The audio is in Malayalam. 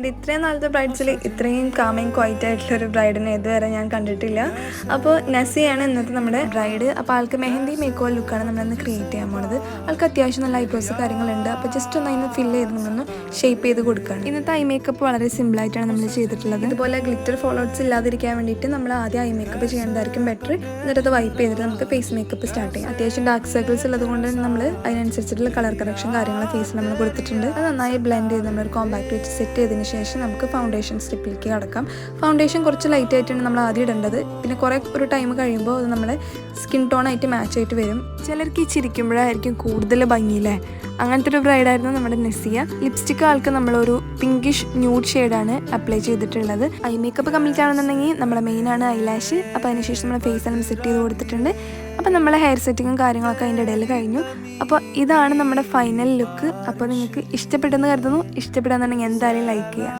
ഇത്രയും നാളത്തെ ബ്രൈഡ്സിൽ ഇത്രയും കാമിങ് ക്വൈറ്റ് ആയിട്ടുള്ളൊരു ബ്രൈഡിനെ ഇതുവരെ ഞാൻ കണ്ടിട്ടില്ല. അപ്പോൾ നസിയാണ് ഇന്നത്തെ നമ്മുടെ ബ്രൈഡ്. അപ്പോൾ ആൾക്ക് മെഹന്തി മേക്ക് ഓവർ ലുക്കാണ് നമ്മളിന്ന് ക്രിയേറ്റ് ചെയ്യാൻ പോണത്. ആൾക്ക് അത്യാവശ്യം നല്ല ഐബ്രോസ് കാര്യങ്ങളുണ്ട്. അപ്പോൾ ജസ്റ്റ് ഒന്ന് അതിന് ഫില്ല് ചെയ്ത് നമ്മളൊന്ന് ഷേപ്പ് ചെയ്ത് കൊടുക്കുകയാണ്. ഇന്നത്തെ ഐ മേക്കപ്പ് വളരെ സിമ്പിളായിട്ടാണ് നമ്മൾ ചെയ്തിട്ടുള്ളത്. ഇതുപോലെ ഗ്ലിറ്റർ ഫോളോവേഴ്സ് ഇല്ലാതിരിക്കാൻ വേണ്ടിയിട്ട് നമ്മൾ ആദ്യം ഐ മേക്കപ്പ് ചെയ്യേണ്ടതായിരിക്കും ബെറ്റർ. എന്നിട്ട് അത് വൈപ്പ് ചെയ്തിട്ട് നമുക്ക് ഫേസ് മേക്കപ്പ് സ്റ്റാർട്ട് ചെയ്യാം. അത്യാവശ്യം ഡാർക്ക് സർക്കിൾസ് ഉള്ളത് കൊണ്ട് നമ്മൾ അതിനനുസരിച്ചിട്ടുള്ള കളർ കറക്ഷൻ കാര്യങ്ങൾ ഫേസിൽ നമ്മൾ കൊടുത്തിട്ടുണ്ട്. അത് നന്നായി ബ്ലെൻഡ് ചെയ്ത് നമ്മളൊരു കോമ്പാക്ട് വെച്ച് സെറ്റ് ചെയ്തതിന് ശേഷം നമുക്ക് ഫൗണ്ടേഷൻ സ്റ്റിപ്പിലേക്ക് കടക്കാം. ഫൗണ്ടേഷൻ കുറച്ച് ലൈറ്റ് ആയിട്ടാണ് നമ്മൾ ആദ്യം ഇടേണ്ടത്. പിന്നെ കുറേ ഒരു ടൈം കഴിയുമ്പോൾ അത് നമ്മളെ സ്കിൻ ടോൺ ആയിട്ട് മാച്ച് ആയിട്ട് വരും. ചിലർക്ക് ഈ ചിരിക്കുമ്പോഴായിരിക്കും കൂടുതൽ ഭംഗിയില്ലേ. അങ്ങനത്തെ ഒരു ബ്രൈഡായിരുന്നു നമ്മുടെ നസിയ. ലിപ്സ്റ്റിക്ക് ആൾക്ക് നമ്മളൊരു പിങ്കിഷ് ന്യൂഡ് ഷെയ്ഡാണ് അപ്ലൈ ചെയ്തിട്ടുള്ളത്. ഐ മേക്കപ്പ് കംപ്ലീറ്റ് ആണെന്നുണ്ടെങ്കിൽ നമ്മുടെ മെയിനാണ് ഐലാഷ്. അപ്പോൾ അതിനുശേഷം നമ്മൾ ഫേസ് എല്ലാം സെറ്റ് ചെയ്ത് കൊടുത്തിട്ടുണ്ട്. അപ്പോൾ നമ്മളെ ഹെയർ സെറ്റിങ്ങും കാര്യങ്ങളൊക്കെ അതിൻ്റെ ഇടയിൽ കഴിഞ്ഞു. അപ്പോൾ ഇതാണ് നമ്മുടെ ഫൈനൽ ലുക്ക്. അപ്പോൾ നിങ്ങൾക്ക് ഇഷ്ടപ്പെട്ടെന്ന് കരുതുന്നു. ഇഷ്ടപ്പെടാന്നുണ്ടെങ്കിൽ എന്തായാലും ലൈക്ക് ചെയ്യുക.